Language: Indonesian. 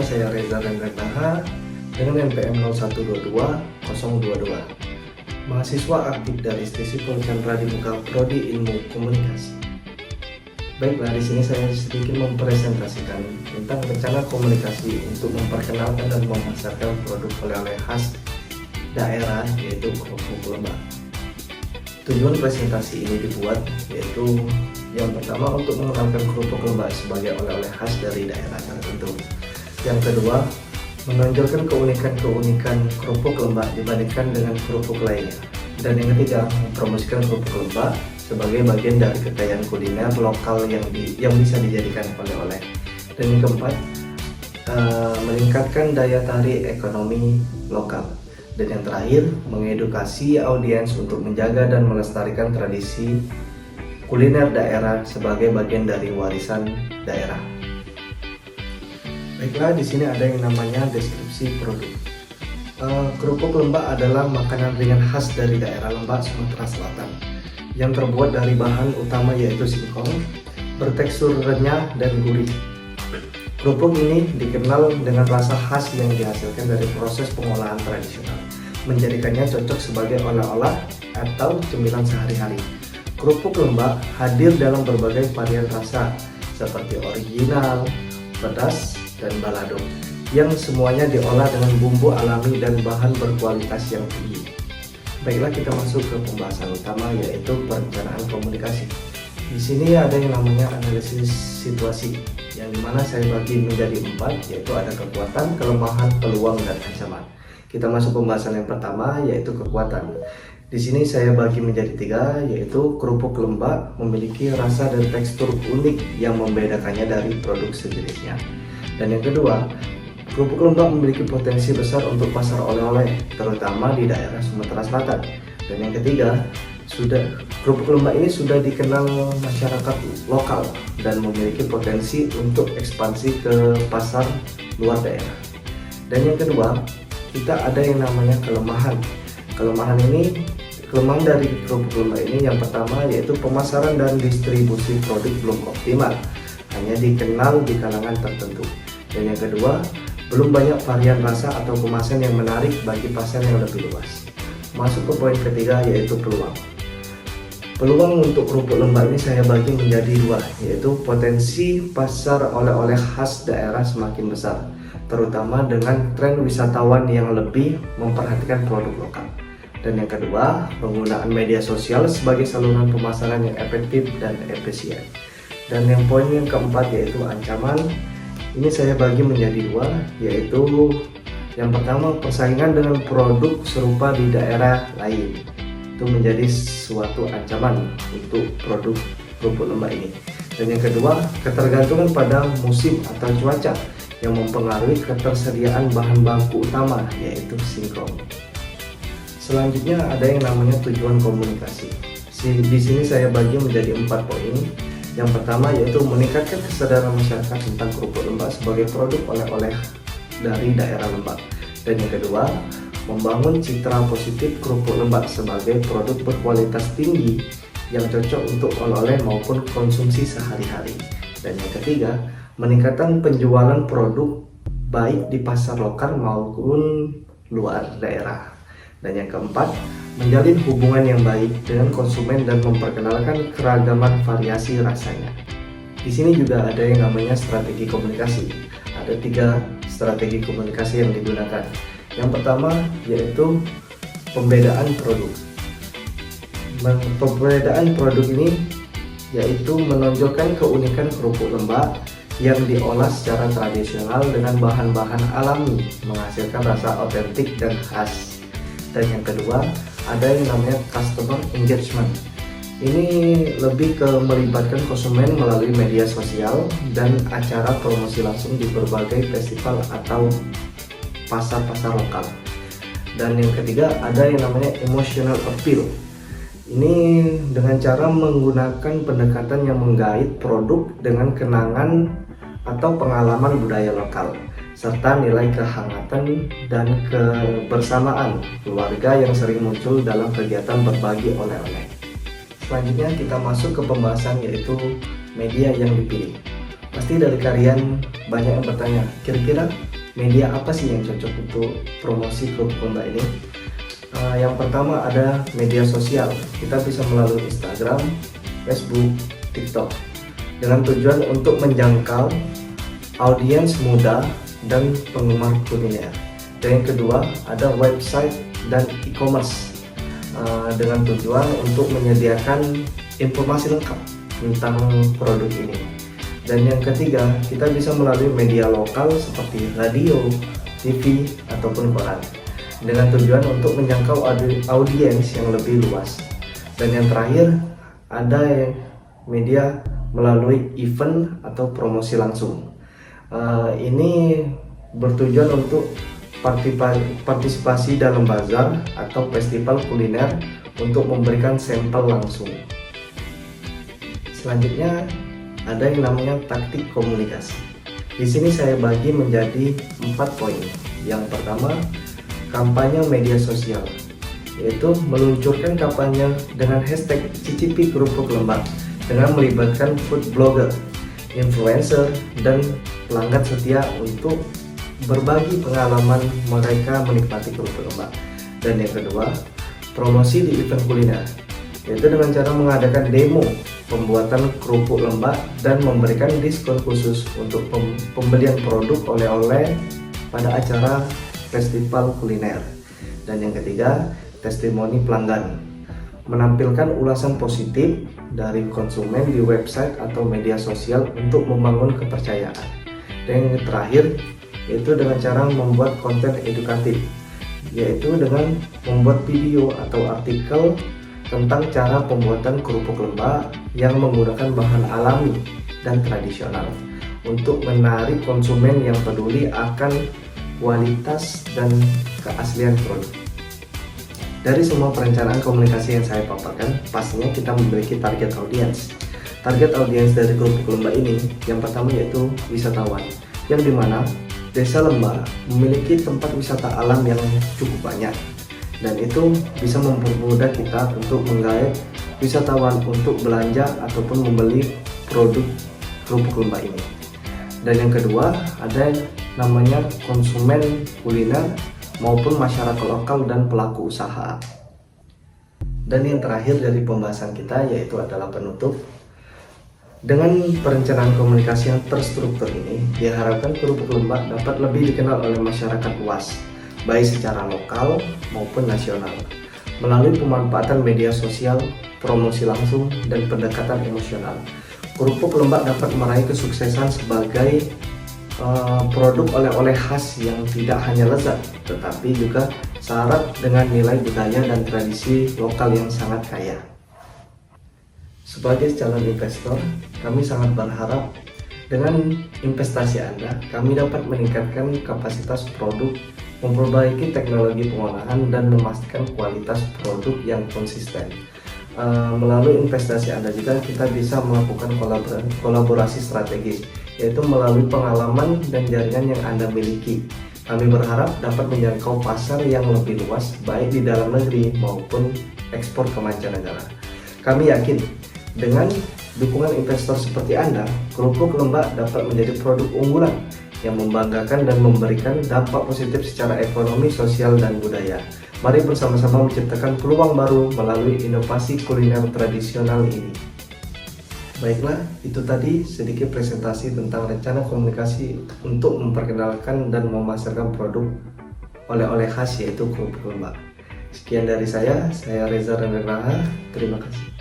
saya Reza Rendrataha dengan NPM 0122 mahasiswa aktif dari Stesi Chandra di Muka Prodi Ilmu Komunikasi. Baiklah, di sini saya sedikit mempresentasikan tentang rencana komunikasi untuk memperkenalkan dan memasarkan produk oleh-oleh khas daerah, yaitu kerupuk lembah. Tujuan presentasi ini dibuat yaitu yang pertama untuk mengenalkan kerupuk lembah sebagai oleh-oleh khas dari daerah tertentu. Yang kedua, menonjolkan keunikan kerupuk lembah dibandingkan dengan kerupuk lainnya. Dan yang ketiga, mempromosikan kerupuk lembah sebagai bagian dari kekayaan kuliner lokal yang bisa dijadikan oleh-oleh. Dan yang keempat, meningkatkan daya tarik ekonomi lokal. Dan yang terakhir, mengedukasi audiens untuk menjaga dan melestarikan tradisi kuliner daerah sebagai bagian dari warisan daerah. Baiklah, di sini ada yang namanya deskripsi produk. Kerupuk lembah adalah makanan ringan khas dari daerah Lembah, Sumatera Selatan, yang terbuat dari bahan utama yaitu singkong, bertekstur renyah dan gurih. Kerupuk ini dikenal dengan rasa khas yang dihasilkan dari proses pengolahan tradisional, menjadikannya cocok sebagai olah-olah atau cemilan sehari-hari. Kerupuk lembah hadir dalam berbagai varian rasa seperti original, pedas, dan balado, yang semuanya diolah dengan bumbu alami dan bahan berkualitas yang tinggi. Baiklah, kita masuk ke pembahasan utama yaitu perencanaan komunikasi. Di sini ada yang namanya analisis situasi, yang dimana saya bagi menjadi 4, yaitu ada kekuatan, kelemahan, peluang, dan ancaman. Kita masuk pembahasan yang pertama yaitu kekuatan. Di sini saya bagi menjadi 3, yaitu kerupuk lembah memiliki rasa dan tekstur unik yang membedakannya dari produk sejenisnya. Dan yang kedua, kerupuk lembah memiliki potensi besar untuk pasar oleh-oleh, terutama di daerah Sumatera Selatan. Dan yang ketiga, kerupuk lembah ini sudah dikenal masyarakat lokal dan memiliki potensi untuk ekspansi ke pasar luar daerah. Dan yang kedua, kita ada yang namanya kelemahan. Kelemahan dari kerupuk lembah ini yang pertama yaitu pemasaran dan distribusi produk belum optimal, hanya dikenal di kalangan tertentu. Dan yang kedua, belum banyak varian rasa atau kemasan yang menarik bagi pasar yang lebih luas. Masuk ke poin ketiga yaitu peluang. Peluang untuk kerupuk lembah ini saya bagi menjadi 2, yaitu potensi pasar oleh-oleh khas daerah semakin besar, terutama dengan tren wisatawan yang lebih memperhatikan produk lokal. Dan yang kedua, penggunaan media sosial sebagai saluran pemasaran yang efektif dan efisien. Dan yang poin yang keempat yaitu ancaman. Ini saya bagi menjadi 2, yaitu yang pertama, persaingan dengan produk serupa di daerah lain. Itu menjadi suatu ancaman untuk produk kerupuk lembah ini. Dan yang kedua, ketergantungan pada musim atau cuaca yang mempengaruhi ketersediaan bahan baku utama yaitu singkong. Selanjutnya ada yang namanya tujuan komunikasi. Di sini saya bagi menjadi 4 poin. Yang pertama yaitu meningkatkan kesadaran masyarakat tentang kerupuk lembah sebagai produk oleh-oleh dari daerah Lembah. Dan yang kedua, membangun citra positif kerupuk lembah sebagai produk berkualitas tinggi yang cocok untuk oleh-oleh maupun konsumsi sehari-hari. Dan yang ketiga, meningkatkan penjualan produk baik di pasar lokal maupun luar daerah. Dan yang keempat, menjalin hubungan yang baik dengan konsumen dan memperkenalkan keragaman variasi rasanya. Di sini juga ada yang namanya strategi komunikasi. Ada 3 strategi komunikasi yang digunakan. Yang pertama yaitu pembedaan produk. Pembedaan produk ini yaitu menonjolkan keunikan kerupuk lembah yang diolah secara tradisional dengan bahan-bahan alami, menghasilkan rasa otentik dan khas. Dan yang kedua, ada yang namanya customer engagement. Ini lebih ke melibatkan konsumen melalui media sosial dan acara promosi langsung di berbagai festival atau pasar-pasar lokal. Dan yang ketiga, ada yang namanya emotional appeal. Ini dengan cara menggunakan pendekatan yang menggait produk dengan kenangan atau pengalaman budaya lokal, serta nilai kehangatan dan kebersamaan keluarga yang sering muncul dalam kegiatan berbagi oleh-oleh. Selanjutnya kita masuk ke pembahasan yaitu media yang dipilih. Pasti dari kalian banyak yang bertanya, kira-kira media apa sih yang cocok untuk promosi kerupuk lembak ini? Yang pertama ada media sosial. Kita bisa melalui Instagram, Facebook, TikTok dengan tujuan untuk menjangkau audiens muda dan penggemar kuliner. Dan yang kedua ada website dan e-commerce dengan tujuan untuk menyediakan informasi lengkap tentang produk ini. Dan yang ketiga, kita bisa melalui media lokal seperti radio, TV, ataupun koran dengan tujuan untuk menjangkau audiens yang lebih luas. Dan yang terakhir, ada yang media melalui event atau promosi langsung. Ini bertujuan untuk partisipasi dalam bazar atau festival kuliner untuk memberikan sampel langsung. Selanjutnya ada yang namanya taktik komunikasi. Di sini saya bagi menjadi 4 poin. Yang pertama, kampanye media sosial, yaitu meluncurkan kampanye dengan hashtag cicipi kerupuk lembak dengan melibatkan food blogger, influencer, dan pelanggan setia untuk berbagi pengalaman mereka menikmati kerupuk lembak. Dan yang kedua, promosi di event kuliner, yaitu dengan cara mengadakan demo pembuatan kerupuk lembak dan memberikan diskon khusus untuk pembelian produk oleh-oleh pada acara festival kuliner. Dan yang ketiga, testimoni pelanggan, menampilkan ulasan positif dari konsumen di website atau media sosial untuk membangun kepercayaan. Dan yang terakhir, yaitu dengan cara membuat konten edukatif, yaitu dengan membuat video atau artikel tentang cara pembuatan kerupuk lembak yang menggunakan bahan alami dan tradisional untuk menarik konsumen yang peduli akan kualitas dan keaslian produk. Dari semua perencanaan komunikasi yang saya paparkan, pastinya kita memiliki target audiens. Target audiens dari kerupuk lembak ini yang pertama yaitu wisatawan, yang dimana Desa Lembak memiliki tempat wisata alam yang cukup banyak, dan itu bisa mempermudah kita untuk menggait wisatawan untuk belanja ataupun membeli produk kerupuk lembak ini. Dan yang kedua ada namanya konsumen kuliner maupun masyarakat lokal dan pelaku usaha. Dan yang terakhir dari pembahasan kita yaitu adalah penutup. Dengan perencanaan komunikasi yang terstruktur ini, diharapkan kerupuk lembak dapat lebih dikenal oleh masyarakat luas, baik secara lokal maupun nasional, melalui pemanfaatan media sosial, promosi langsung, dan pendekatan emosional. Kerupuk lembak dapat meraih kesuksesan sebagai produk oleh-oleh khas yang tidak hanya lezat, tetapi juga syarat dengan nilai budaya dan tradisi lokal yang sangat kaya. Sebagai calon investor, kami sangat berharap dengan investasi Anda, kami dapat meningkatkan kapasitas produk, memperbaiki teknologi pengolahan, dan memastikan kualitas produk yang konsisten. Melalui investasi Anda juga kita bisa melakukan kolaborasi strategis, yaitu melalui pengalaman dan jaringan yang Anda miliki. Kami berharap dapat menjangkau pasar yang lebih luas, baik di dalam negeri maupun ekspor ke mancanegara. Kami yakin dengan dukungan investor seperti Anda, kerupuk lembak dapat menjadi produk unggulan yang membanggakan dan memberikan dampak positif secara ekonomi, sosial, dan budaya. Mari bersama-sama menciptakan peluang baru melalui inovasi kuliner tradisional ini. Baiklah, itu tadi sedikit presentasi tentang rencana komunikasi untuk memperkenalkan dan memasarkan produk oleh-oleh khas yaitu kerupuk lembak. Sekian dari saya Reza Reneraha. Terima kasih.